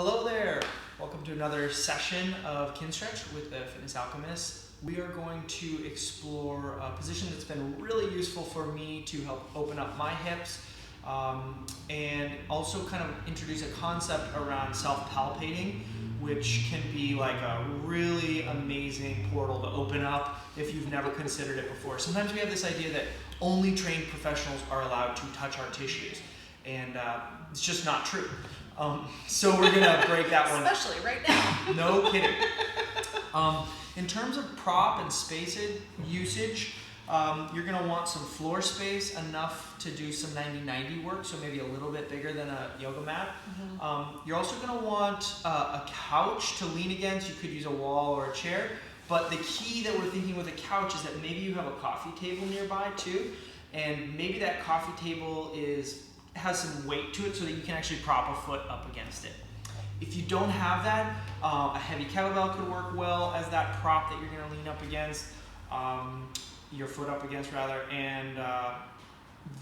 Hello there! Welcome to another session of Kin Stretch with the Fitness Alchemist. We are going to explore a position that's been really useful for me to help open up my hips and also kind of introduce a concept around self-palpating, which can be like a really amazing portal to open up if you've never considered it before. Sometimes we have this idea that only trained professionals are allowed to touch our tissues, and it's just not true. So we're gonna break that one. Especially right now. No kidding. In terms of prop and space usage, you're gonna want some floor space, enough to do some 90-90 work, so maybe a little bit bigger than a yoga mat. You're also gonna want a couch to lean against. You could use a wall or a chair, but the key that we're thinking with a couch is that maybe you have a coffee table nearby too, and maybe that coffee table has some weight to it so that you can actually prop a foot up against it. If you don't have that, a heavy kettlebell could work well as that prop that you're gonna lean up against, your foot up against rather, and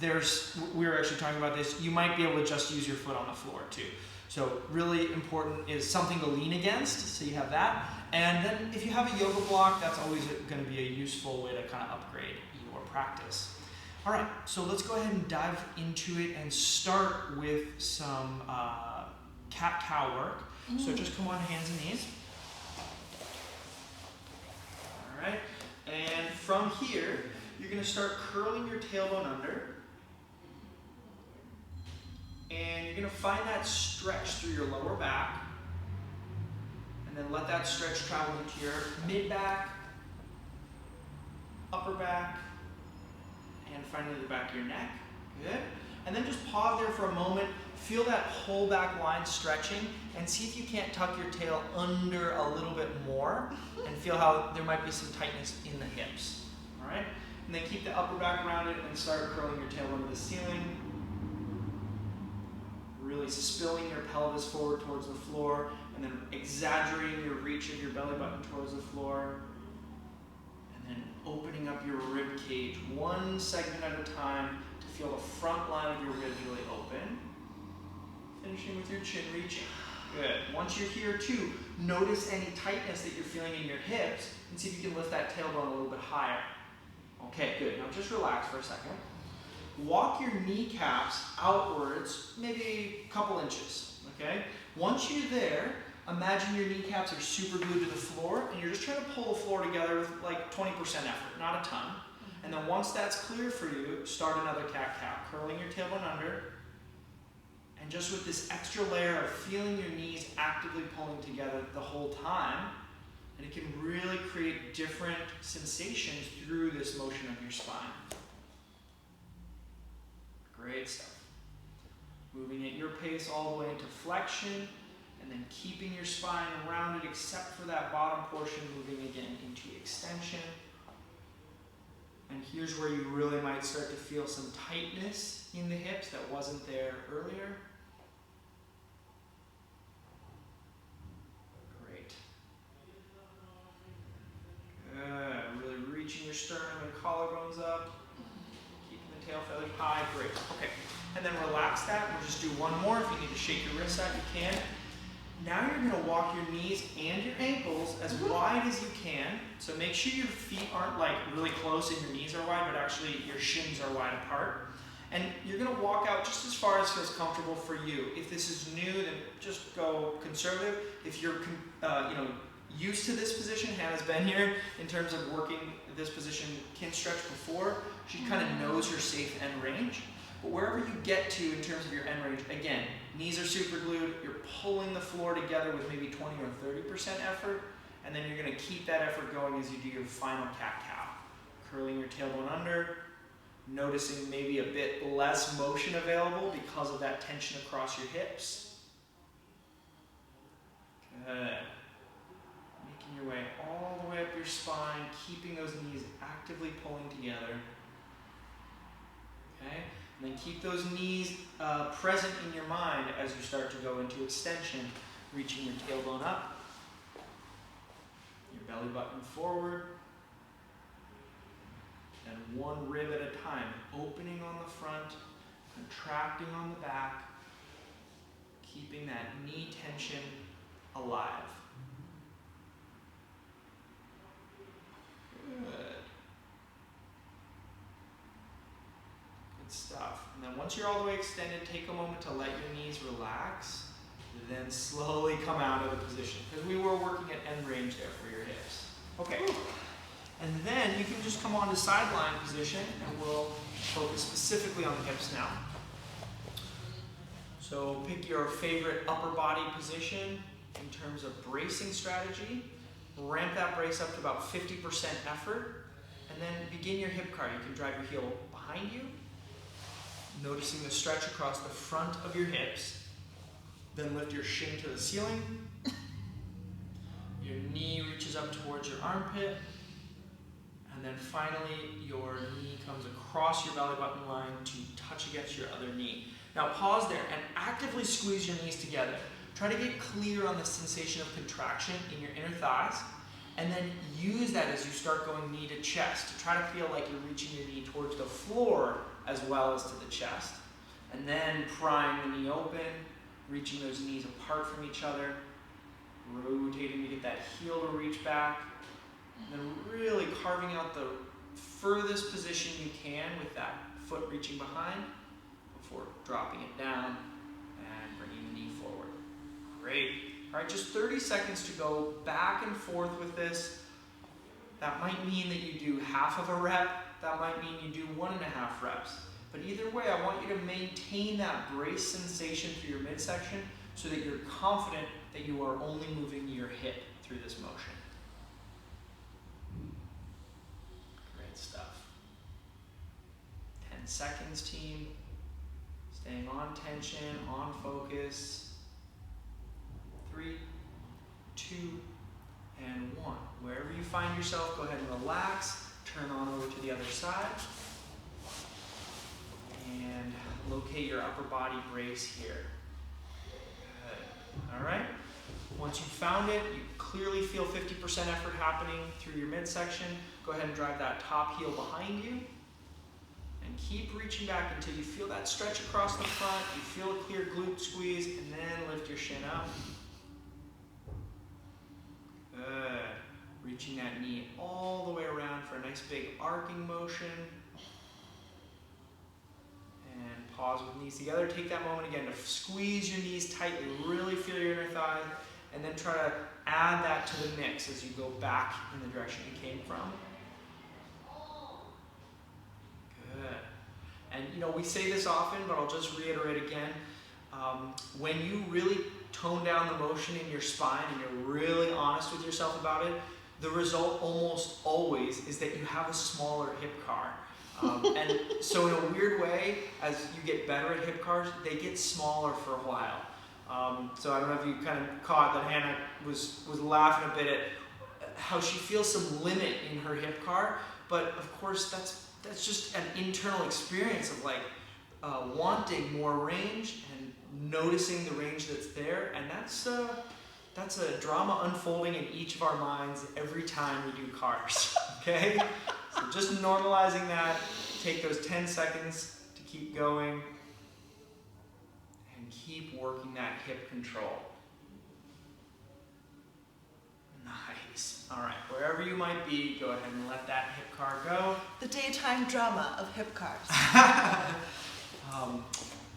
we were actually talking about this, you might be able to just use your foot on the floor too. So really important is something to lean against, so you have that. And then if you have a yoga block, that's always gonna be a useful way to kind of upgrade your practice. All right, so let's go ahead and dive into it and start with some cat-cow work. So just come on hands and knees. All right, and from here, you're gonna start curling your tailbone under. And you're gonna find that stretch through your lower back. And then let that stretch travel into your mid-back, upper back, and finally the back of your neck. Good. And then just pause there for a moment, feel that whole back line stretching, and see if you can't tuck your tail under a little bit more and feel how there might be some tightness in the hips. All right? And then keep the upper back rounded and start curling your tail under the ceiling. Really spilling your pelvis forward towards the floor, and then exaggerating your reach of your belly button towards the floor. And opening up your rib cage one segment at a time to feel the front line of your ribs really open. Finishing with your chin reach. Good. Once you're here too, notice any tightness that you're feeling in your hips and see if you can lift that tailbone a little bit higher. Okay, good. Now just relax for a second. Walk your kneecaps outwards, maybe a couple inches, okay? Once you're there, imagine your kneecaps are super glued to the floor and you're just trying to pull the floor together with like 20% effort, not a ton. And then once that's clear for you, start another cat-cow, curling your tailbone under. And just with this extra layer of feeling your knees actively pulling together the whole time, and it can really create different sensations through this motion of your spine. Great stuff. Moving at your pace all the way into flexion, and then keeping your spine rounded except for that bottom portion, moving again into extension. And here's where you really might start to feel some tightness in the hips that wasn't there earlier. Great. Good. Really reaching your sternum and collarbones up. Keeping the tail feathers high. Great. Okay. And then relax that. We'll just do one more. If you need to shake your wrists out, you can. Now you're going to walk your knees and your ankles as wide as you can. So make sure your feet aren't like really close and your knees are wide, but actually your shins are wide apart. And you're going to walk out just as far as feels comfortable for you. If this is new, then just go conservative. If you're used to this position, Hannah's been here in terms of working this position Kin Stretch before, she kind of knows her safe end range. But wherever you get to in terms of your end range, again, knees are super glued, you're pulling the floor together with maybe 20 or 30% effort, and then you're going to keep that effort going as you do your final cat-cow. Curling your tailbone under, noticing maybe a bit less motion available because of that tension across your hips. Good. Making your way all the way up your spine, keeping those knees actively pulling together. Okay? And then keep those knees present in your mind as you start to go into extension, reaching your tailbone up, your belly button forward, and one rib at a time, opening on the front, contracting on the back, keeping that knee tension alive. Good. Good stuff. And then once you're all the way extended, take a moment to let your knees relax. Then slowly come out of the position, because we were working at end range there for your hips. Okay. And then you can just come on to sideline position, and we'll focus specifically on the hips now. So pick your favorite upper body position in terms of bracing strategy. Ramp that brace up to about 50% effort, and then begin your hip car. You can drive your heel behind you, noticing the stretch across the front of your hips. Then lift your shin to the ceiling. Your knee reaches up towards your armpit. And then finally, your knee comes across your belly button line to touch against your other knee. Now pause there and actively squeeze your knees together. Try to get clear on the sensation of contraction in your inner thighs. And then use that as you start going knee to chest to try to feel like you're reaching your knee towards the floor as well as to the chest. And then prying the knee open. Reaching those knees apart from each other, rotating to get that heel to reach back, and then really carving out the furthest position you can with that foot reaching behind before dropping it down and bringing the knee forward. Great. All right, just 30 seconds to go back and forth with this. That might mean that you do half of a rep. That might mean you do 1.5 reps. But either way, I want you to maintain that brace sensation through your midsection so that you're confident that you are only moving your hip through this motion. Great stuff. 10 seconds, team. Staying on tension, on focus. 3, 2, and 1. Wherever you find yourself, go ahead and relax. Turn on over to the other side. And locate your upper body brace here. Good. All right. Once you've found it, you clearly feel 50% effort happening through your midsection. Go ahead and drive that top heel behind you. And keep reaching back until you feel that stretch across the front. You feel a clear glute squeeze, and then lift your shin up. Good. Reaching that knee all the way around for a nice big arcing motion. And pause with knees together. Take that moment again to squeeze your knees tightly. Really feel your inner thigh. And then try to add that to the mix as you go back in the direction you came from. Good. And you know, we say this often, but I'll just reiterate again. When you really tone down the motion in your spine and you're really honest with yourself about it, the result almost always is that you have a smaller hip car. And so in a weird way, as you get better at hip cars, they get smaller for a while. So I don't know if you kind of caught that Hannah was laughing a bit at how she feels some limit in her hip car, but of course that's just an internal experience of like wanting more range and noticing the range that's there, and that's a drama unfolding in each of our minds every time we do cars. Okay? So just normalizing that, take those 10 seconds to keep going, and keep working that hip control. Nice. All right, wherever you might be, go ahead and let that hip car go. The daytime drama of hip cars.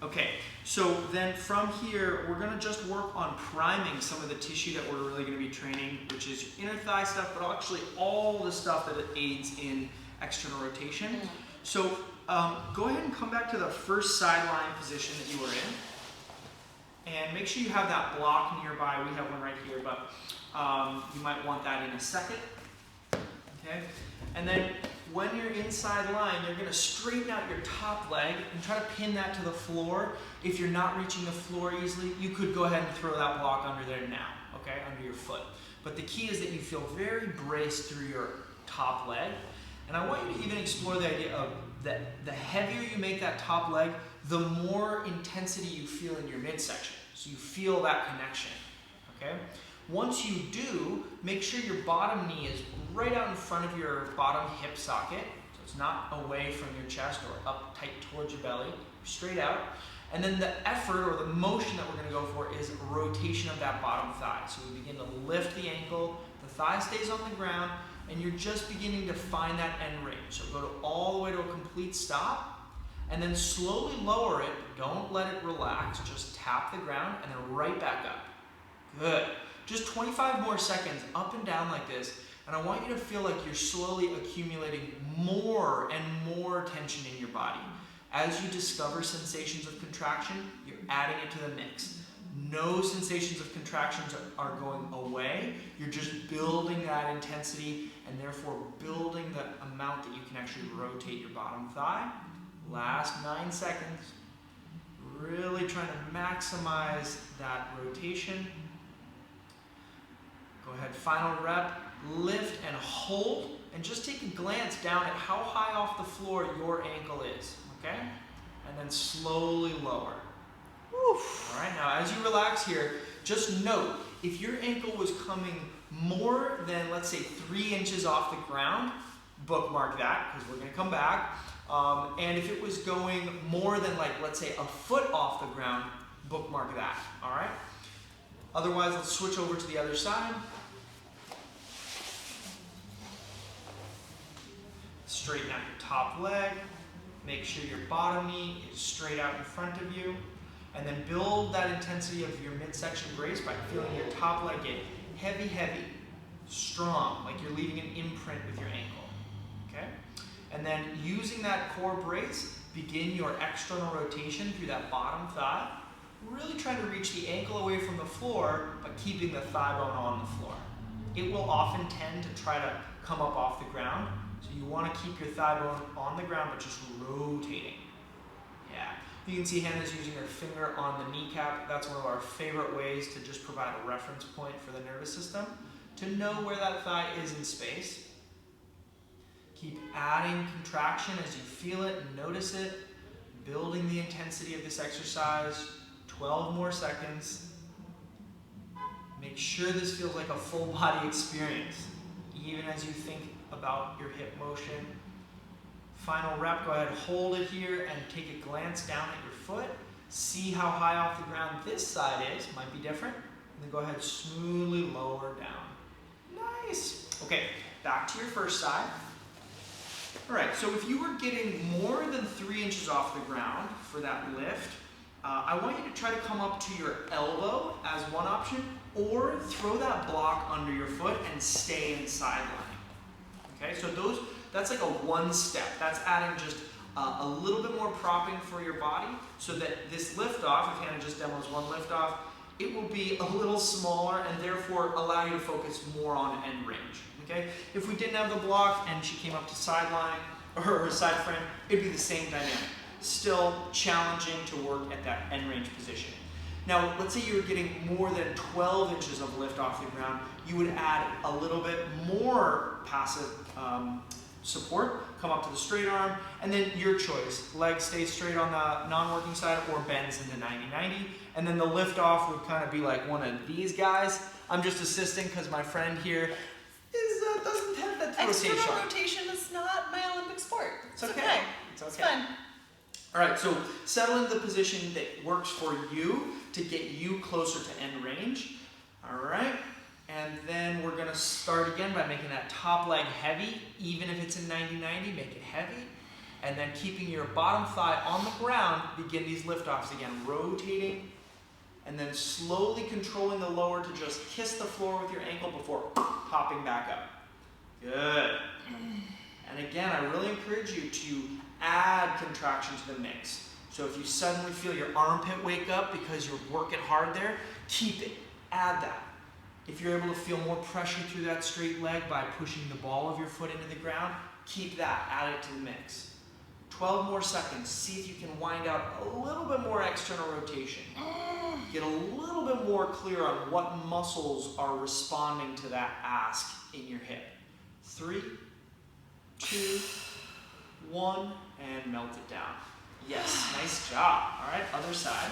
Okay, so then from here, we're gonna just work on priming some of the tissue that we're really gonna be training, which is your inner thigh stuff, but actually all the stuff that it aids in external rotation. So go ahead and come back to the first sideline position that you were in. And make sure you have that block nearby. We have one right here, but you might want that in a second. Okay? And then when you're inside line, you're going to straighten out your top leg and try to pin that to the floor. If you're not reaching the floor easily, you could go ahead and throw that block under there now, okay, under your foot. But the key is that you feel very braced through your top leg. And I want you to even explore the idea of that the heavier you make that top leg, the more intensity you feel in your midsection. So you feel that connection, okay? Once you do, make sure your bottom knee is right out in front of your bottom hip socket, so it's not away from your chest or up tight towards your belly, straight out. And then the effort or the motion that we're going to go for is rotation of that bottom thigh. So we begin to lift the ankle, the thigh stays on the ground, and you're just beginning to find that end range. So go all the way to a complete stop, and then slowly lower it. Don't let it relax. Just tap the ground and then right back up. Good. Just 25 more seconds up and down like this, and I want you to feel like you're slowly accumulating more and more tension in your body. As you discover sensations of contraction, you're adding it to the mix. No sensations of contractions are going away. You're just building that intensity and therefore building the amount that you can actually rotate your bottom thigh. Last 9 seconds. Really trying to maximize that rotation. Go ahead, final rep. Lift and hold, and just take a glance down at how high off the floor your ankle is, okay? And then slowly lower. Oof. All right, now as you relax here, just note, if your ankle was coming more than, let's say, 3 inches off the ground, bookmark that, because we're gonna come back. And if it was going more than, like, let's say, a foot off the ground, bookmark that, all right? Otherwise, let's switch over to the other side. Straighten out your top leg. Make sure your bottom knee is straight out in front of you. And then build that intensity of your midsection brace by feeling your top leg get heavy, heavy, strong, like you're leaving an imprint with your ankle, okay? And then using that core brace, begin your external rotation through that bottom thigh. Really try to reach the ankle away from the floor, but keeping the thigh bone on the floor. It will often tend to try to come up off the ground, so you want to keep your thigh bone on the ground, but just rotating. Yeah. You can see Hannah's using her finger on the kneecap. That's one of our favorite ways to just provide a reference point for the nervous system, to know where that thigh is in space. Keep adding contraction as you feel it, notice it, building the intensity of this exercise. 12 more seconds. Make sure this feels like a full body experience, even as you think about your hip motion. Final rep, go ahead, hold it here and take a glance down at your foot. See how high off the ground this side is, might be different. And then go ahead, smoothly lower down. Nice. Okay, back to your first side. All right, so if you were getting more than 3 inches off the ground for that lift, I want you to try to come up to your elbow as one option, or throw that block under your foot and stay in sideline. Okay, so that's like a one step. That's adding just a little bit more propping for your body so that this lift off, if Hannah just demos one lift off, it will be a little smaller and therefore allow you to focus more on end range. Okay, if we didn't have the block and she came up to sideline or her side frame, it'd be the same dynamic. Still challenging to work at that end range position. Now, let's say you were getting more than 12 inches of lift off the ground, you would add a little bit more passive support, come up to the straight arm, and then your choice. Leg stays straight on the non-working side or bends into 90-90, and then the lift off would kind of be like one of these guys. I'm just assisting because my friend here doesn't have that rotation. External rotation is not my Olympic sport. It's okay. It's fun. All right, so settle into the position that works for you to get you closer to end range. All right, and then we're gonna start again by making that top leg heavy. Even if it's in 90-90, make it heavy. And then keeping your bottom thigh on the ground, begin these lift-offs again, rotating, and then slowly controlling the lower to just kiss the floor with your ankle before popping back up. Good. And again, I really encourage you to add contraction to the mix. So if you suddenly feel your armpit wake up because you're working hard there, keep it, add that. If you're able to feel more pressure through that straight leg by pushing the ball of your foot into the ground, keep that, add it to the mix. 12 more seconds, see if you can wind out a little bit more external rotation. Get a little bit more clear on what muscles are responding to that ask in your hip. 3, 2, 1, and melt it down. Yes, nice job. All right, other side.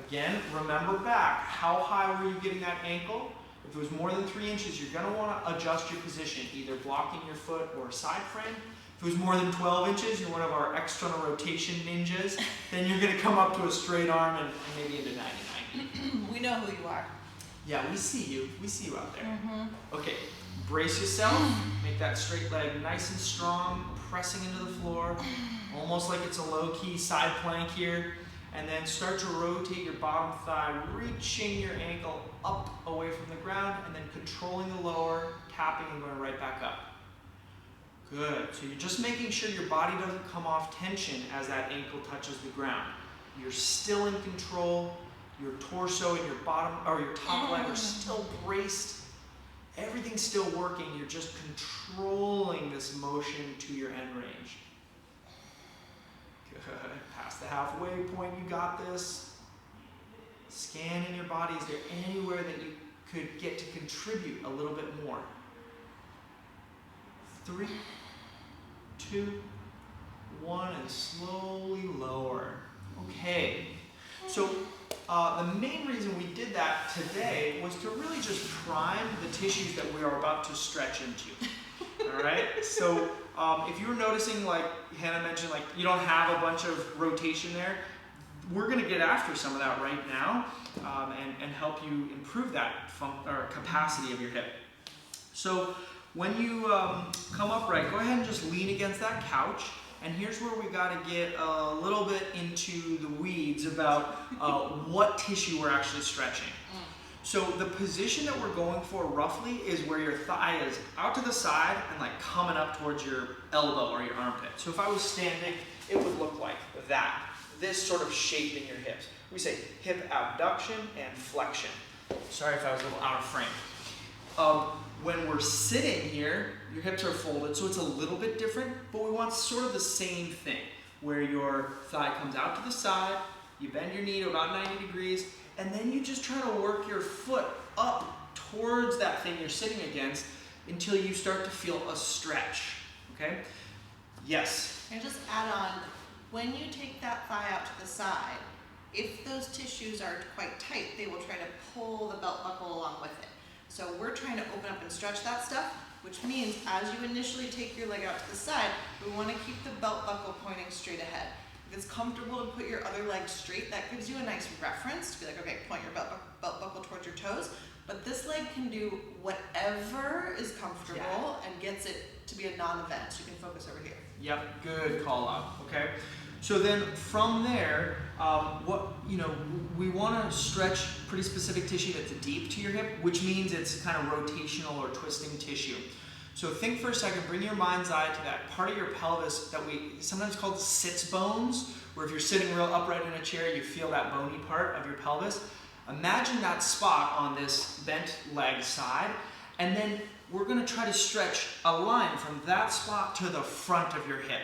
Again, remember back, how high were you getting that ankle? If it was more than 3 inches, you're gonna wanna adjust your position, either blocking your foot or side frame. If it was more than 12 inches, you're one of our external rotation ninjas, then you're gonna come up to a straight arm and maybe into 90-90. We know who you are. Yeah, we see you out there. Mm-hmm. Okay, brace yourself, make that straight leg nice and strong, pressing into the floor, almost like it's a low-key side plank here. And then start to rotate your bottom thigh, reaching your ankle up away from the ground, and then controlling the lower, tapping and going right back up. Good. So you're just making sure your body doesn't come off tension as that ankle touches the ground. You're still in control. Your torso and your bottom or your top leg are still braced. Everything's still working. You're just controlling this motion to your end range. Good. Past the halfway point, you got this. Scan in your body. Is there anywhere that you could get to contribute a little bit more? 3, 2, 1, and slowly lower. Okay. So the main reason we did that today was to really just prime the tissues that we are about to stretch into. All right. So if you were noticing, like Hannah mentioned, like you don't have a bunch of rotation there, we're going to get after some of that right now and help you improve that capacity of your hip. So when you come upright, go ahead and just lean against that couch. And here's where we got to get a little bit into the weeds about what tissue we're actually stretching. So the position that we're going for roughly is where your thigh is out to the side and like coming up towards your elbow or your armpit. So if I was standing, it would look like that. This sort of shape in your hips. We say hip abduction and flexion. Sorry if I was a little out of frame. When we're sitting here, your hips are folded, so it's a little bit different, but we want sort of the same thing, where your thigh comes out to the side, you bend your knee to about 90 degrees, and then you just try to work your foot up towards that thing you're sitting against until you start to feel a stretch, okay? Yes? And just add on, when you take that thigh out to the side, if those tissues are quite tight, they will try to pull the belt buckle along with it. So we're trying to open up and stretch that stuff, which means as you initially take your leg out to the side, we want to keep the belt buckle pointing straight ahead. If it's comfortable to put your other leg straight, that gives you a nice reference to be like, okay, point your belt buckle towards your toes. But this leg can do whatever is comfortable and gets it to be a non-event. So you can focus over here. Yep, good call out, okay? So then from there, we want to stretch pretty specific tissue that's deep to your hip, which means it's kind of rotational or twisting tissue. So think for a second, bring your mind's eye to that part of your pelvis that we sometimes call sits bones, where if you're sitting real upright in a chair, you feel that bony part of your pelvis. Imagine that spot on this bent leg side, and then we're going to try to stretch a line from that spot to the front of your hip.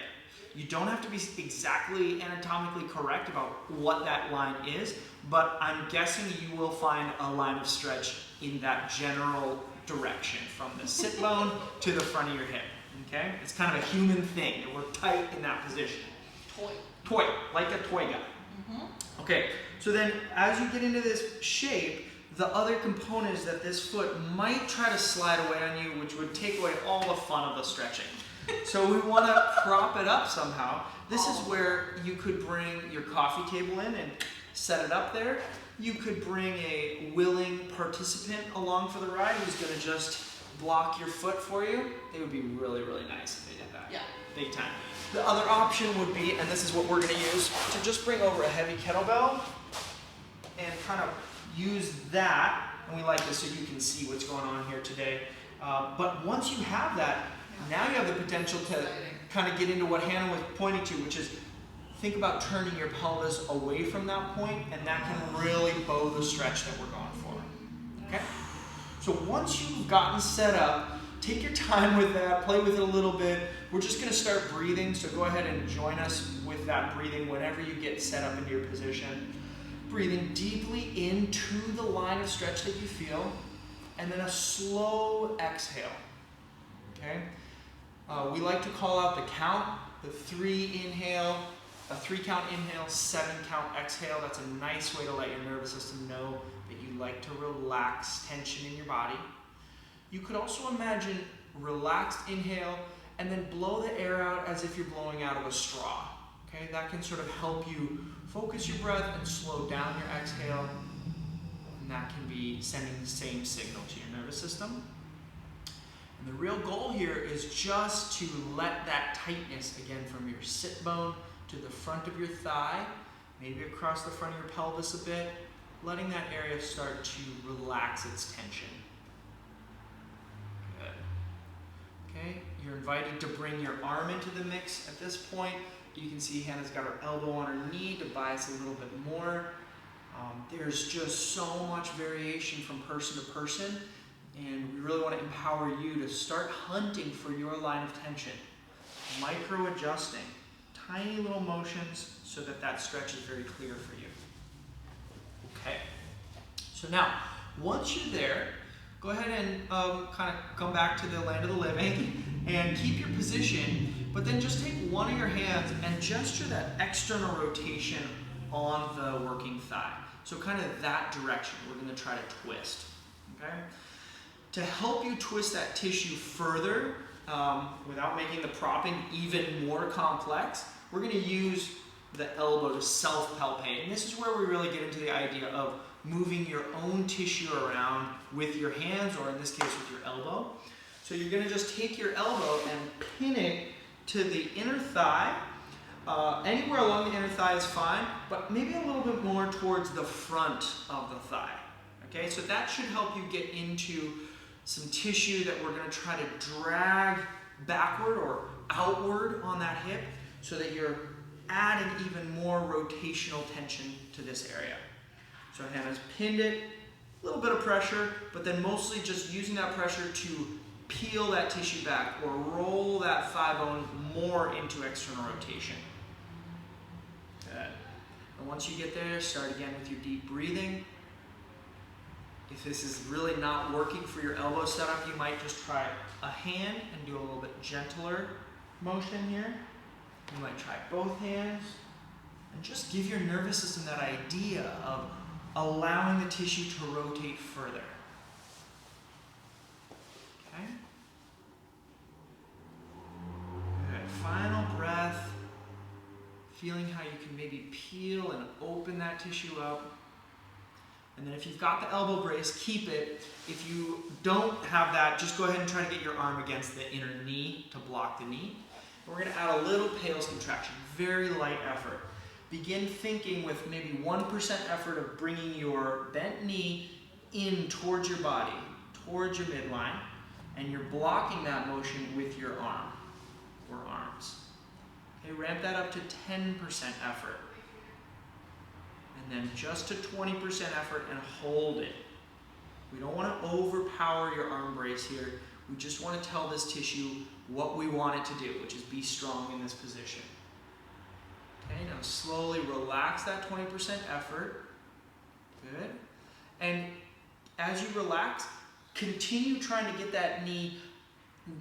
You don't have to be exactly anatomically correct about what that line is, but I'm guessing you will find a line of stretch in that general direction, from the sit bone to the front of your hip, okay? It's kind of a human thing, and we're tight in that position. Toy, like a toy guy. Mm-hmm. Okay, so then as you get into this shape, the other component is that this foot might try to slide away on you, which would take away all the fun of the stretching. So we want to prop it up somehow. This is where you could bring your coffee table in and set it up there. You could bring a willing participant along for the ride who's going to just block your foot for you. They would be really, really nice if they did that. Yeah. Big time. The other option would be, and this is what we're going to use, to just bring over a heavy kettlebell and kind of use that. And we like this so you can see what's going on here today. But once you have that, now you have the potential to kind of get into what Hannah was pointing to, which is think about turning your pelvis away from that point, and that can really bow the stretch that we're going for. Okay? So once you've gotten set up, take your time with that, play with it a little bit. We're just going to start breathing, so go ahead and join us with that breathing whenever you get set up into your position. Breathing deeply into the line of stretch that you feel, and then a slow exhale. Okay? We like to call out the count, the 3 inhale, a 3 count inhale, 7 count exhale. That's a nice way to let your nervous system know that you like to relax tension in your body. You could also imagine relaxed inhale and then blow the air out as if you're blowing out of a straw. Okay, that can sort of help you focus your breath and slow down your exhale, and that can be sending the same signal to your nervous system. And the real goal here is just to let that tightness, again, from your sit bone to the front of your thigh, maybe across the front of your pelvis a bit, letting that area start to relax its tension. Good. Okay, you're invited to bring your arm into the mix at this point. You can see Hannah's got her elbow on her knee to bias a little bit more. There's just so much variation from person to person, and we really want to empower you to start hunting for your line of tension. Micro adjusting, tiny little motions so that that stretch is very clear for you. Okay, so now, once you're there, go ahead and kind of come back to the land of the living and keep your position, but then just take one of your hands and gesture that external rotation on the working thigh. So kind of that direction, we're gonna try to twist, okay? To help you twist that tissue further, without making the propping even more complex, we're gonna use the elbow to self-palpate. And this is where we really get into the idea of moving your own tissue around with your hands, or in this case with your elbow. So you're gonna just take your elbow and pin it to the inner thigh. Anywhere along the inner thigh is fine, but maybe a little bit more towards the front of the thigh. Okay, so that should help you get into some tissue that we're gonna try to drag backward or outward on that hip so that you're adding even more rotational tension to this area. So Hannah's pinned it, a little bit of pressure, but then mostly just using that pressure to peel that tissue back or roll that thigh bone more into external rotation. Good. And once you get there, start again with your deep breathing. If this is really not working for your elbow setup, you might just try a hand and do a little bit gentler motion here. You might try both hands and just give your nervous system that idea of allowing the tissue to rotate further. Okay? Good. Final breath. Feeling how you can maybe peel and open that tissue up. And then if you've got the elbow brace, keep it. If you don't have that, just go ahead and try to get your arm against the inner knee to block the knee. And we're going to add a little PAILs contraction, very light effort. Begin thinking with maybe 1% effort of bringing your bent knee in towards your body, towards your midline, and you're blocking that motion with your arm or arms. Okay, ramp that up to 10% effort. And then just to 20% effort and hold it. We don't want to overpower your arm brace here. We just want to tell this tissue what we want it to do, which is be strong in this position. Okay, now slowly relax that 20% effort. Good. And as you relax, continue trying to get that knee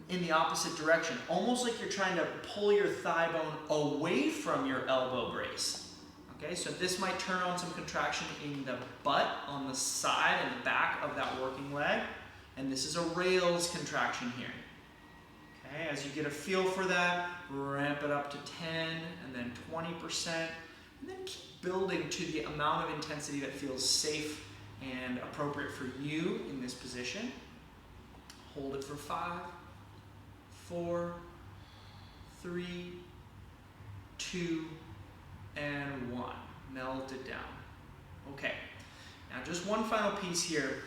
in the opposite direction, almost like you're trying to pull your thigh bone away from your elbow brace. Okay, so this might turn on some contraction in the butt, on the side and the back of that working leg. And this is a rails contraction here. Okay, as you get a feel for that, ramp it up to 10 and then 20%. And then keep building to the amount of intensity that feels safe and appropriate for you in this position. Hold it for 5, 4, 3, 2, and 1. Melt it down. Okay, now just one final piece here.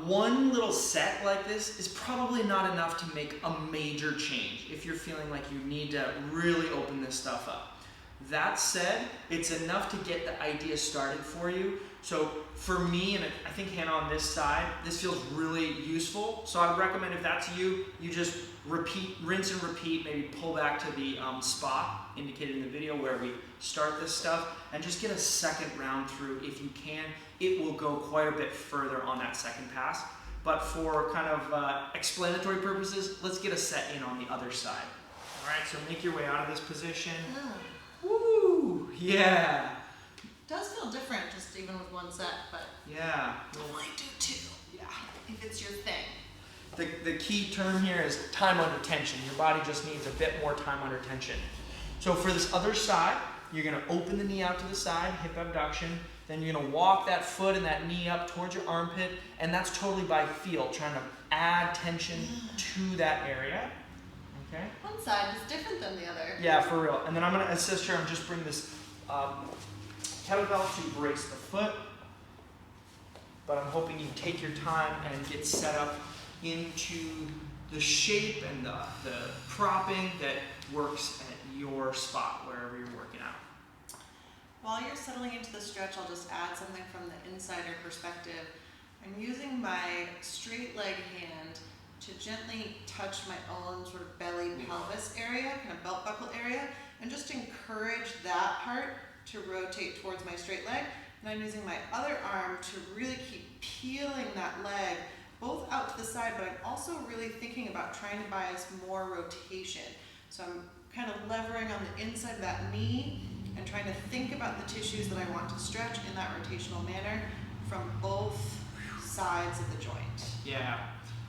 One little set like this is probably not enough to make a major change if you're feeling like you need to really open this stuff up. That said, it's enough to get the idea started for you. So for me, and I think Hannah on this side, this feels really useful. So I would recommend if that's you, you just repeat, rinse and repeat, maybe pull back to the spot indicated in the video where we start this stuff, and just get a second round through if you can. It will go quite a bit further on that second pass. But for kind of explanatory purposes, let's get a set in on the other side. All right, so make your way out of this position. Woo! Yeah. Does feel different just even with one set, but yeah, only do 2. Yeah, if it's your thing. the key term here is time under tension. Your body just needs a bit more time under tension. So for this other side, you're going to open the knee out to the side, hip abduction. Then you're going to walk that foot and that knee up towards your armpit, and that's totally by feel, trying to add tension to that area. Okay? One side is different than the other. Yeah, for real. And then I'm going to assist her and just bring this kettlebell to brace the foot. But I'm hoping you take your time and get set up into the shape and the propping that works at your spot, wherever you're working out. While you're settling into the stretch, I'll just add something from the insider perspective. I'm using my straight leg hand to gently touch my own sort of belly pelvis area, kind of belt buckle area, and just encourage that part to rotate towards my straight leg. And I'm using my other arm to really keep peeling that leg both out to the side, but I'm also really thinking about trying to bias more rotation. So I'm kind of levering on the inside of that knee and trying to think about the tissues that I want to stretch in that rotational manner from both sides of the joint. Yeah.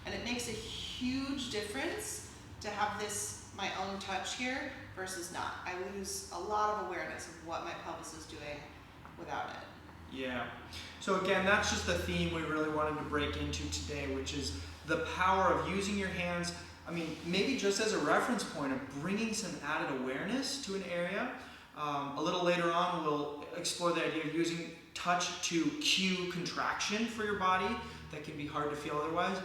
And it makes a huge difference to have this, my own touch here, versus not. I lose a lot of awareness of what my pelvis is doing without it. Yeah. So again, that's just the theme we really wanted to break into today, which is the power of using your hands. I mean, maybe just as a reference point of bringing some added awareness to an area. A little later on, we'll explore the idea of using touch to cue contraction for your body that can be hard to feel otherwise.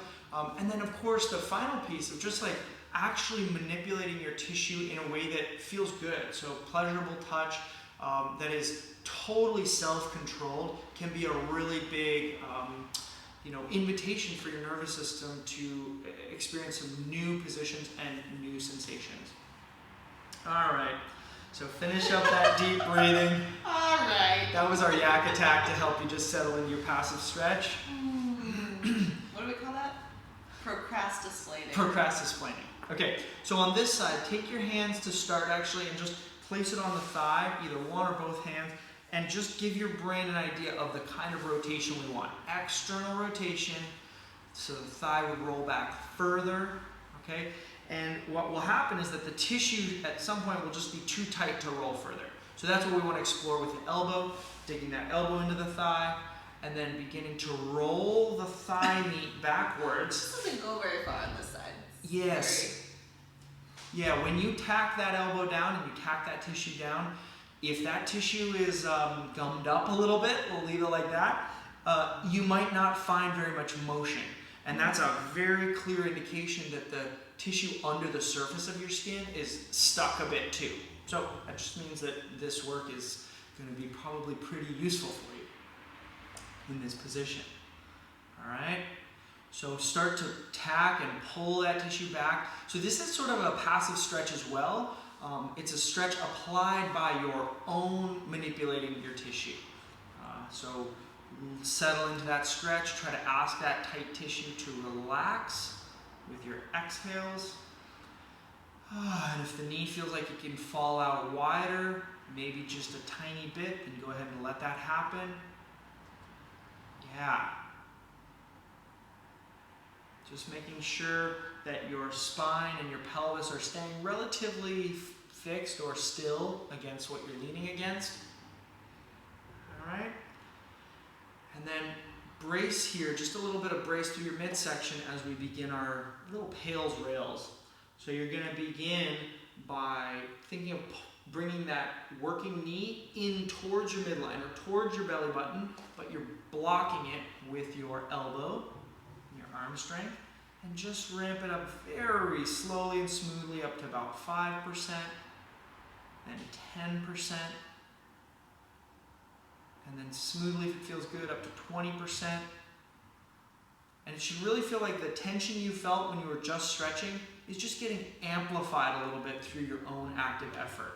And then, of course, the final piece of just like actually manipulating your tissue in a way that feels good. So pleasurable touch that is totally self-controlled can be a really big invitation for your nervous system to experience some new positions and new sensations. All right. So finish up that deep breathing. All right. That was our yak attack to help you just settle into your passive stretch. What do we call that? Procrastinating. Procrastinating. Okay, so on this side, take your hands to start actually and just place it on the thigh, either one or both hands, and just give your brain an idea of the kind of rotation we want. External rotation, so the thigh would roll back further, okay? And what will happen is that the tissue at some point will just be too tight to roll further. So that's what we want to explore with the elbow, digging that elbow into the thigh, and then beginning to roll the thigh meat backwards. This doesn't go very far on this side. Yes. Yeah, when you tack that elbow down and you tack that tissue down, if that tissue is gummed up a little bit, we'll leave it like that, you might not find very much motion. And that's a very clear indication that the tissue under the surface of your skin is stuck a bit too. So that just means that this work is going to be probably pretty useful for you in this position. All right? So start to tack and pull that tissue back. So this is sort of a passive stretch as well. It's a stretch applied by your own manipulating your tissue. So settle into that stretch. Try to ask that tight tissue to relax with your exhales. And if the knee feels like it can fall out wider, maybe just a tiny bit, then go ahead and let that happen. Yeah. Just making sure that your spine and your pelvis are staying relatively fixed or still against what you're leaning against. All right. And then brace here, just a little bit of brace through your midsection as we begin our little PAILs rails. So you're going to begin by thinking of bringing that working knee in towards your midline or towards your belly button, but you're blocking it with your elbow, your arm strength, and just ramp it up very slowly and smoothly up to about 5%, then 10%, and then smoothly, if it feels good, up to 20%. And it should really feel like the tension you felt when you were just stretching is just getting amplified a little bit through your own active effort.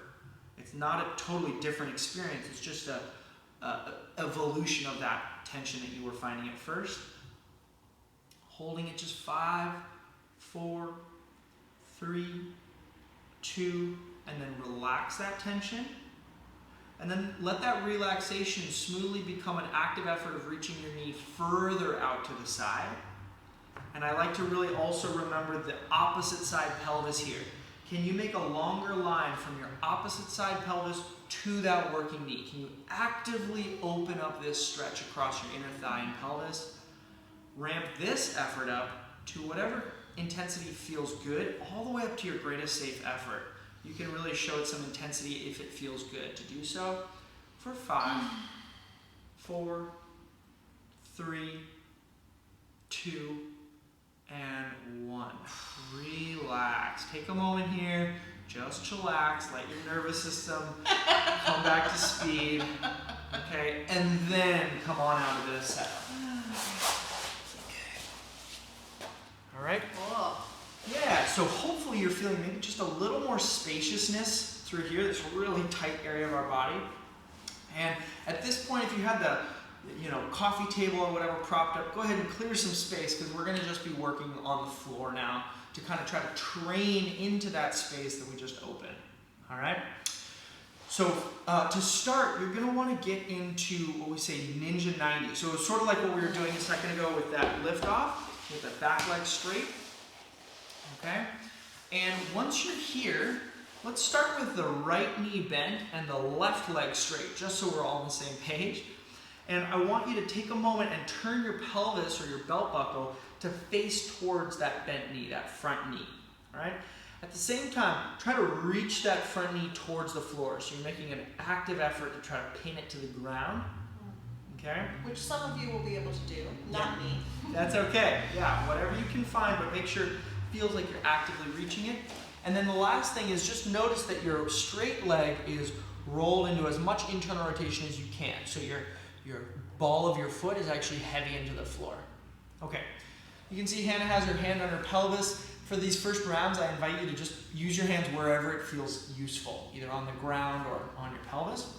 It's not a totally different experience. It's just a evolution of that tension that you were finding at first. Holding it just 5, 4, 3, 2, and then relax that tension. And then let that relaxation smoothly become an active effort of reaching your knee further out to the side. And I like to really also remember the opposite side pelvis here. Can you make a longer line from your opposite side pelvis to that working knee? Can you actively open up this stretch across your inner thigh and pelvis? Ramp this effort up to whatever intensity feels good, all the way up to your greatest safe effort. You can really show it some intensity if it feels good to do so. For 5, 4, 3, 2, and 1. Relax. Take a moment here. Just chillax. Let your nervous system come back to speed. Okay, and then come on out of this setup. All right. Cool. Yeah. So hopefully you're feeling maybe just a little more spaciousness through here. This really tight area of our body. And at this point, if you had the coffee table or whatever propped up, go ahead and clear some space because we're going to just be working on the floor now to kind of try to train into that space that we just opened. All right. So to start, you're going to want to get into what we say Ninja 90. So it's sort of like what we were doing a second ago with that lift off, with the back leg straight. Okay. And once you're here, let's start with the right knee bent and the left leg straight, just so we're all on the same page. And I want you to take a moment and turn your pelvis or your belt buckle to face towards that bent knee, that front knee, all right? At the same time, try to reach that front knee towards the floor. So you're making an active effort to try to pin it to the ground, okay? Which some of you will be able to do, not me. That's okay, yeah, whatever you can find, but make sure it feels like you're actively reaching it. And then the last thing is just notice that your straight leg is rolled into as much internal rotation as you can. So your ball of your foot is actually heavy into the floor. Okay, you can see Hannah has her hand on her pelvis. For these first rounds, I invite you to just use your hands wherever it feels useful, either on the ground or on your pelvis.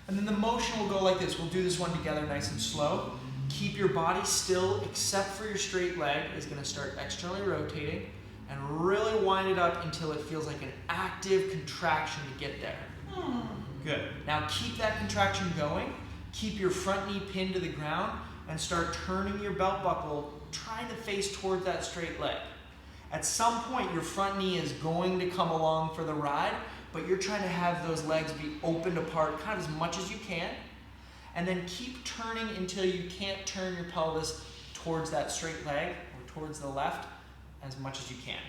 And then the motion will go like this. We'll do this one together nice and slow. Keep your body still, except for your straight leg is going to start externally rotating, and really wind it up until it feels like an active contraction to get there. Good. Now keep that contraction going. Keep your front knee pinned to the ground and start turning your belt buckle, trying to face towards that straight leg. At some point, your front knee is going to come along for the ride, but you're trying to have those legs be opened apart kind of as much as you can. And then keep turning until you can't turn your pelvis towards that straight leg or towards the left as much as you can.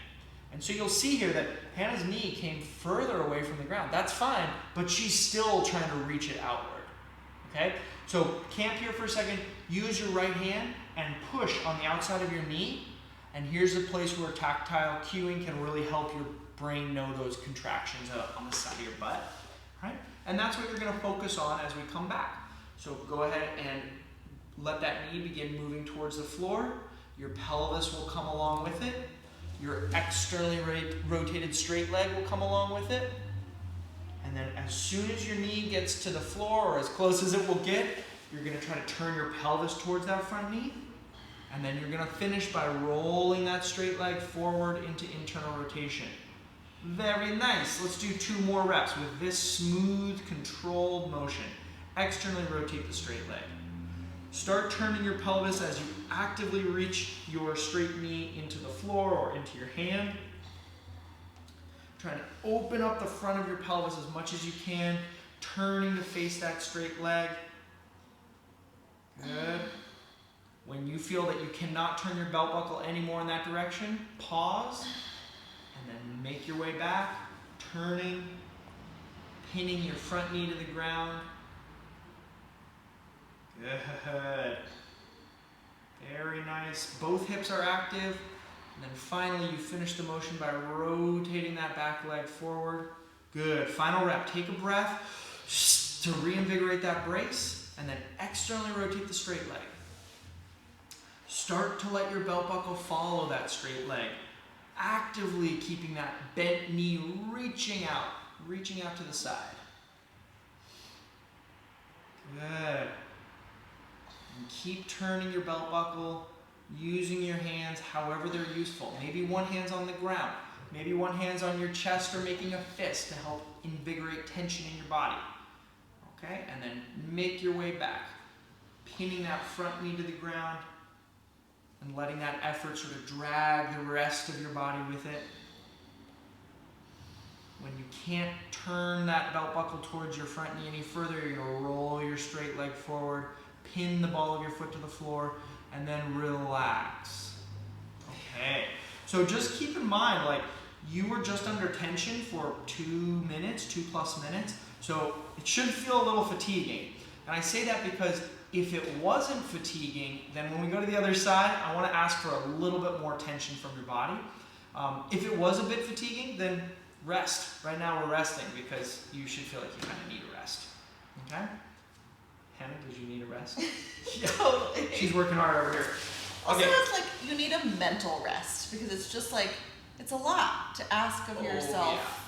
And so you'll see here that Hannah's knee came further away from the ground. That's fine, but she's still trying to reach it outward. Okay? So camp here for a second. Use your right hand and push on the outside of your knee. And here's a place where tactile cueing can really help your brain know those contractions on the side of your butt. Right? And that's what you're going to focus on as we come back. So go ahead and let that knee begin moving towards the floor. Your pelvis will come along with it. Your externally rotated straight leg will come along with it. And then as soon as your knee gets to the floor, or as close as it will get, you're going to try to turn your pelvis towards that front knee. And then you're going to finish by rolling that straight leg forward into internal rotation. Very nice. Let's do 2 more reps with this smooth, controlled motion. Externally rotate the straight leg. Start turning your pelvis as you actively reach your straight knee into the floor or into your hand. Trying to open up the front of your pelvis as much as you can, turning to face that straight leg. Good. When you feel that you cannot turn your belt buckle anymore in that direction, pause, and then make your way back, turning, pinning your front knee to the ground. Good. Very nice. Both hips are active. And then finally, you finish the motion by rotating that back leg forward. Good. Final rep. Take a breath to reinvigorate that brace, and then externally rotate the straight leg. Start to let your belt buckle follow that straight leg. Actively keeping that bent knee reaching out to the side. Good. And keep turning your belt buckle, using your hands however they're useful. Maybe one hand's on the ground. Maybe one hand's on your chest or making a fist to help invigorate tension in your body. Okay? And then make your way back. Pinning that front knee to the ground. and letting that effort sort of drag the rest of your body with it. When you can't turn that belt buckle towards your front knee any further, you're going to roll your straight leg forward, pin the ball of your foot to the floor, and then relax. Okay, so just keep in mind, like, you were just under tension for 2 minutes, 2+ minutes, so it should feel a little fatiguing. And I say that because if it wasn't fatiguing, then when we go to the other side, I want to ask for a little bit more tension from your body. If it was a bit fatiguing, then rest. Right now we're resting because you should feel like you kind of need a rest. Okay? Hannah, did you need a rest? Yeah. Totally. She's working hard over here. Also, Okay. it's like you need a mental rest because it's just like, it's a lot to ask of yourself. Yeah.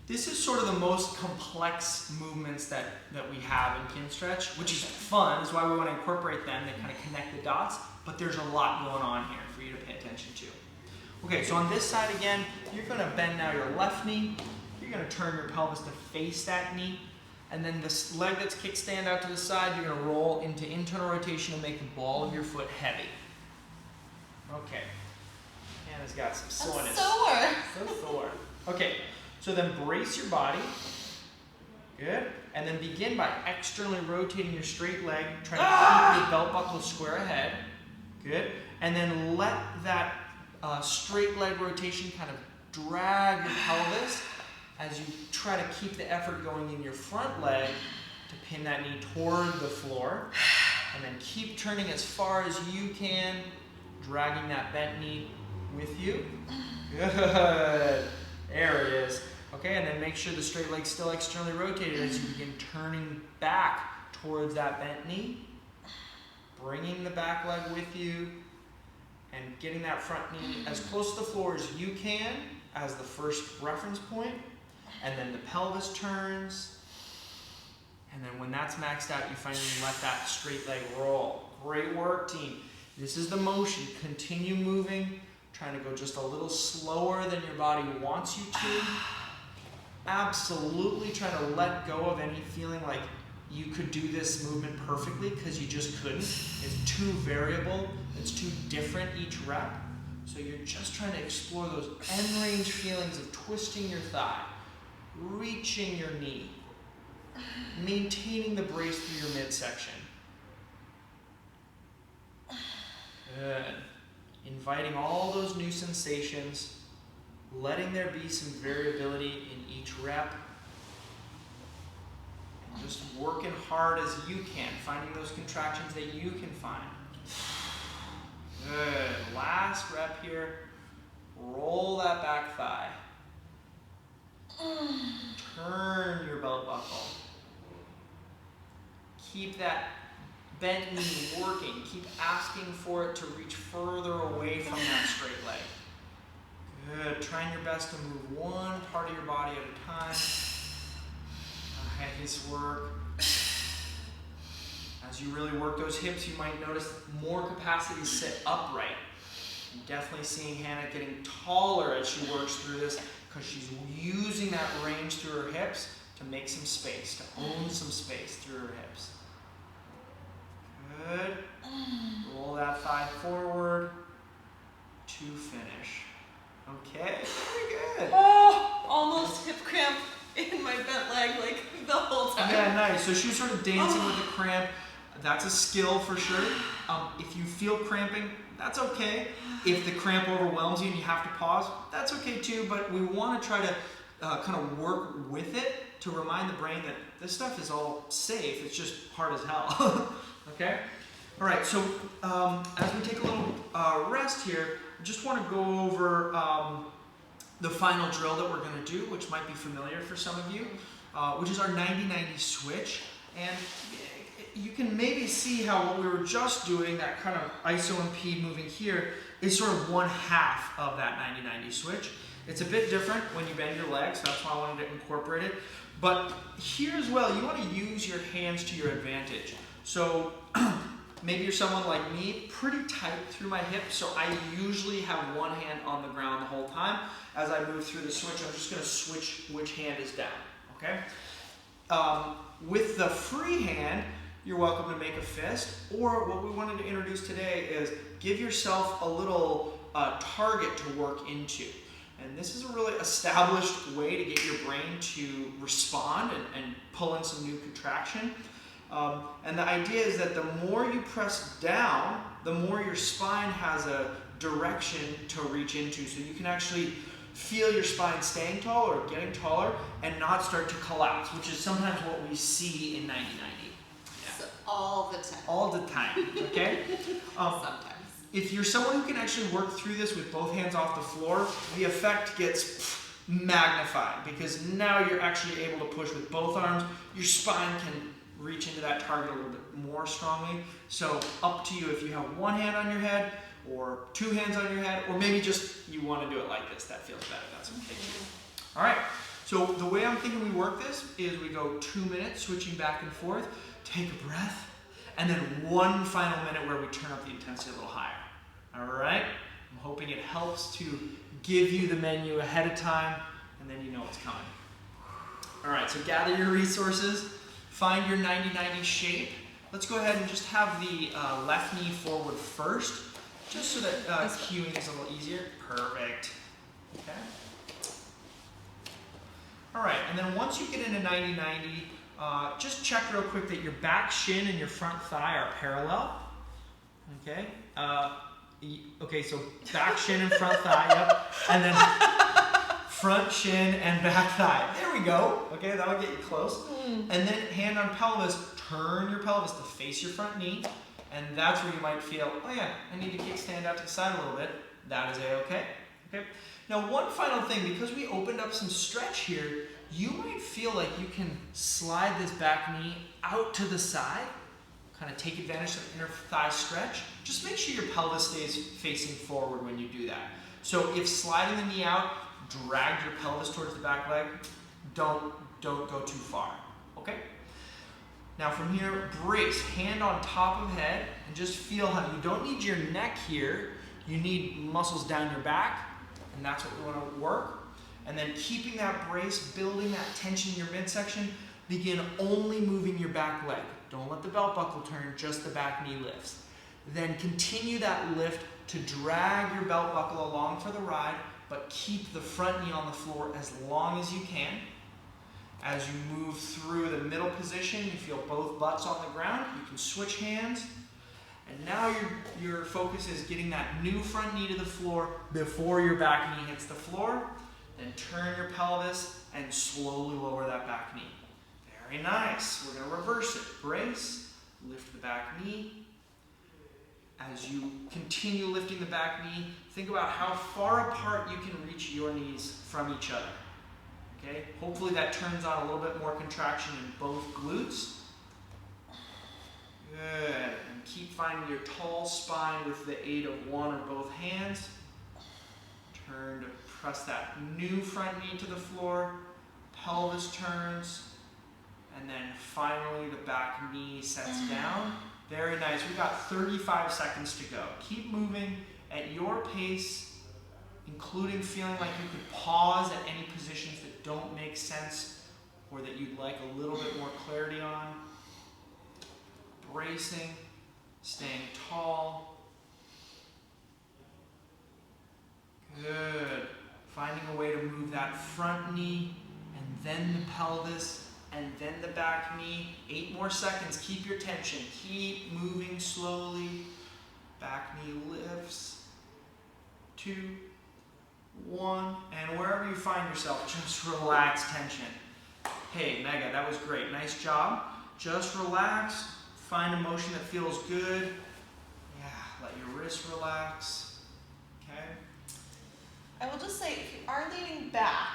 This is sort of the most complex movements that we have in pin stretch, which is fun. That's why we want to incorporate them. They kind of connect the dots, but there's a lot going on here for you to pay attention to. Okay, so on this side again, you're going to bend now your left knee. You're going to turn your pelvis to face that knee. And then this leg that's kickstand out to the side, you're going to roll into internal rotation and make the ball of your foot heavy. Okay. Hannah's got some soreness. I'm sore. So sore. Okay, so then brace your body. Good. And then begin by externally rotating your straight leg, trying to keep your belt buckle square ahead. Good. And then let that straight leg rotation kind of drag your pelvis as you try to keep the effort going in your front leg to pin that knee toward the floor. And then keep turning as far as you can, dragging that bent knee with you. Good. There it is. Okay, and then make sure the straight leg's still externally rotated as you begin turning back towards that bent knee. Bringing the back leg with you and getting that front knee as close to the floor as you can as the first reference point. And then the pelvis turns. And then when that's maxed out, you finally let that straight leg roll. Great work, team. This is the motion. Continue moving. Trying to go just a little slower than your body wants you to. Absolutely trying to let go of any feeling like you could do this movement perfectly because you just couldn't. It's too variable. It's too different each rep. So you're just trying to explore those end range feelings of twisting your thigh, reaching your knee, maintaining the brace through your midsection. Good. Inviting all those new sensations, letting there be some variability in each rep, and just working hard as you can, finding those contractions that you can find. Good. Last rep here. Roll that back thigh. Turn your belt buckle. Keep that bent knee working. Keep asking for it to reach further away from that straight leg. Good. Trying your best to move one part of your body at a time. Nice work. As you really work those hips, you might notice more capacity to sit upright. I'm definitely seeing Hannah getting taller as she works through this because she's using that range through her hips to make some space, to own some space through her hips. Good. Roll that thigh forward to finish. Okay, very good. Oh, almost hip cramp in my bent leg like the whole time. Yeah, nice. So she was sort of dancing with the cramp. That's a skill for sure. If you feel cramping, that's okay. If the cramp overwhelms you and you have to pause, that's okay too, but we want to try to kind of work with it to remind the brain that this stuff is all safe, it's just hard as hell. Okay? All right, so as we take a little rest here, I just want to go over the final drill that we're going to do, which might be familiar for some of you, which is our 90-90 switch. And you can maybe see how what we were just doing, that kind of ISOMP moving here, is sort of one half of that 90-90 switch. It's a bit different when you bend your legs, so that's why I wanted to incorporate it. But here as well, you want to use your hands to your advantage. So maybe you're someone like me, pretty tight through my hips, so I usually have one hand on the ground the whole time. As I move through the switch, I'm just going to switch which hand is down, okay? With the free hand, you're welcome to make a fist. Or what we wanted to introduce today is give yourself a little target to work into. And this is a really established way to get your brain to respond and pull in some new contraction. And the idea is that the more you press down, the more your spine has a direction to reach into. So you can actually feel your spine staying tall or getting taller and not start to collapse, which is sometimes what we see in 90-90. Yeah. So all the time. All the time, okay? Sometimes. If you're someone who can actually work through this with both hands off the floor, the effect gets magnified because now you're actually able to push with both arms. Your spine can reach into that target a little bit more strongly. So up to you if you have one hand on your head or two hands on your head, or maybe just you want to do it like this. That feels better. That's okay too. All right. So the way I'm thinking we work this is we go 2 minutes switching back and forth, take a breath, and then one final minute where we turn up the intensity a little higher. All right? I'm hoping it helps to give you the menu ahead of time, and then you know what's coming. All right, so gather your resources, find your 90-90 shape. Let's go ahead and just have the left knee forward first, just so that cueing is a little easier. Perfect. Okay. All right, and then once you get into 90-90, just check real quick that your back shin and your front thigh are parallel. Okay. Okay, so back shin and front thigh, yep. And then front shin and back thigh. There we go. Okay, that'll get you close. And then hand on pelvis, turn your pelvis to face your front knee. And that's where you might feel, oh yeah, I need to kickstand out to the side a little bit. That is a-okay. Okay. Now one final thing, because we opened up some stretch here, you might feel like you can slide this back knee out to the side, kind of take advantage of the inner thigh stretch. Just make sure your pelvis stays facing forward when you do that. So if sliding the knee out, drag your pelvis towards the back leg, don't go too far, okay? Now from here, brace, hand on top of head, and just feel how you don't need your neck here, you need muscles down your back, and that's what we want to work. And then keeping that brace, building that tension in your midsection, begin only moving your back leg. Don't let the belt buckle turn, just the back knee lifts. Then continue that lift to drag your belt buckle along for the ride, but keep the front knee on the floor as long as you can. As you move through the middle position, you feel both butts on the ground, you can switch hands. And now your focus is getting that new front knee to the floor before your back knee hits the floor. Then turn your pelvis and slowly lower that back knee. Very nice. We're going to reverse it. Brace, lift the back knee. As you continue lifting the back knee, think about how far apart you can reach your knees from each other. Okay? Hopefully that turns on a little bit more contraction in both glutes. Good. And keep finding your tall spine with the aid of one or both hands. Turn to press that new front knee to the floor. Pelvis turns. And then finally the back knee sets down. Very nice. We've got 35 seconds to go. Keep moving at your pace, including feeling like you could pause at any positions that don't make sense or that you'd like a little bit more clarity on. Bracing, staying tall. Good. Finding a way to move that front knee and then the pelvis and then the back knee. 8 more seconds. Keep your tension. Keep moving slowly. Back knee lifts. 2, 1. And wherever you find yourself, just relax tension. Hey, Mega, that was great. Nice job. Just relax. Find a motion that feels good. Yeah, let your wrist relax. Okay? I will just say, if you are leaning back,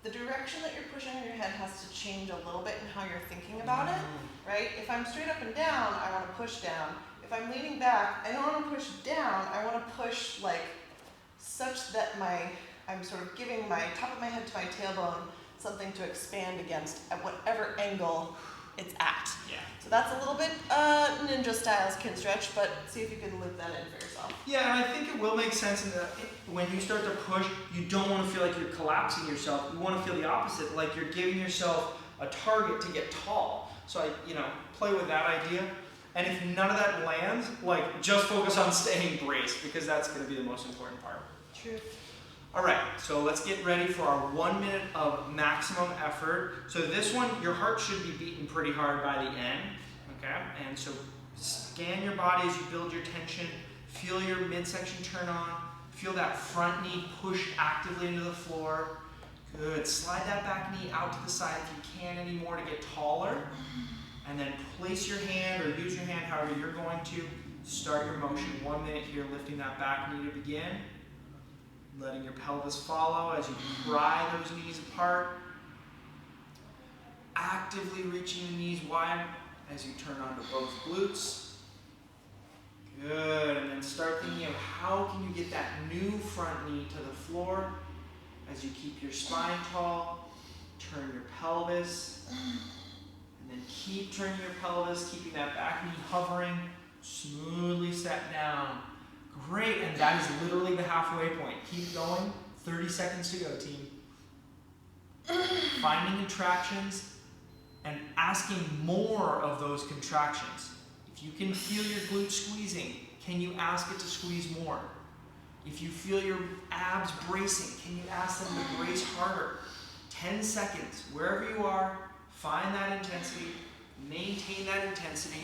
the direction that you're pushing on your head has to change a little bit in how you're thinking about it, right? If I'm straight up and down, I want to push down. If I'm leaning back, I don't want to push down. I want to push like such that I'm sort of giving my top of my head to my tailbone something to expand against at whatever angle it's at. Yeah. So that's a little bit ninja style kid stretch, but see if you can loop that in for yourself. Yeah, and I think it will make sense in that when you start to push, you don't want to feel like you're collapsing yourself. You want to feel the opposite, like you're giving yourself a target to get tall. So I, play with that idea. And if none of that lands, like, just focus on staying braced, because that's going to be the most important part. True. All right, so let's get ready for our 1 minute of maximum effort. So this one, your heart should be beating pretty hard by the end, okay? And so scan your body as you build your tension. Feel your midsection turn on. Feel that front knee push actively into the floor. Good. Slide that back knee out to the side if you can anymore to get taller. And then place your hand or use your hand however you're going to. Start your motion. 1 minute here, lifting that back knee to begin. Letting your pelvis follow as you pry those knees apart. Actively reaching the knees wide as you turn onto both glutes. Good. And then start thinking of how can you get that new front knee to the floor as you keep your spine tall. Turn your pelvis. And then keep turning your pelvis, keeping that back knee hovering, smoothly set down. Great, and that is literally the halfway point. Keep going, 30 seconds to go, team. Finding contractions and asking more of those contractions. If you can feel your glute squeezing, can you ask it to squeeze more? If you feel your abs bracing, can you ask them to brace harder? 10 seconds, wherever you are, find that intensity, maintain that intensity.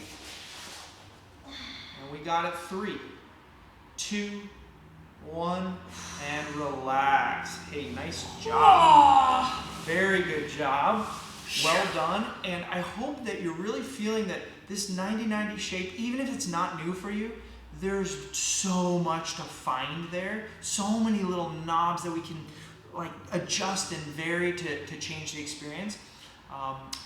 And we got it. 3, 2, 1, and relax. Hey, nice job. Very good job. Well done. And I hope that you're really feeling that this 90-90 shape, even if it's not new for you, there's so much to find there. So many little knobs that we can adjust and vary to change the experience.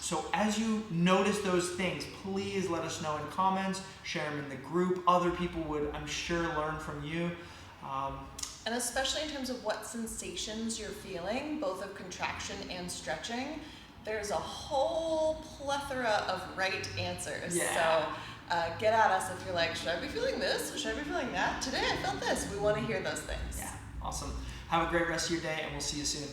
So as you notice those things, please let us know in comments, share them in the group. Other people would, I'm sure, learn from you. And especially in terms of what sensations you're feeling, both of contraction and stretching, there's a whole plethora of right answers. Yeah. So get at us if you're like, should I be feeling this? Or should I be feeling that? Today I felt this. We want to hear those things. Yeah, awesome. Have a great rest of your day, and we'll see you soon.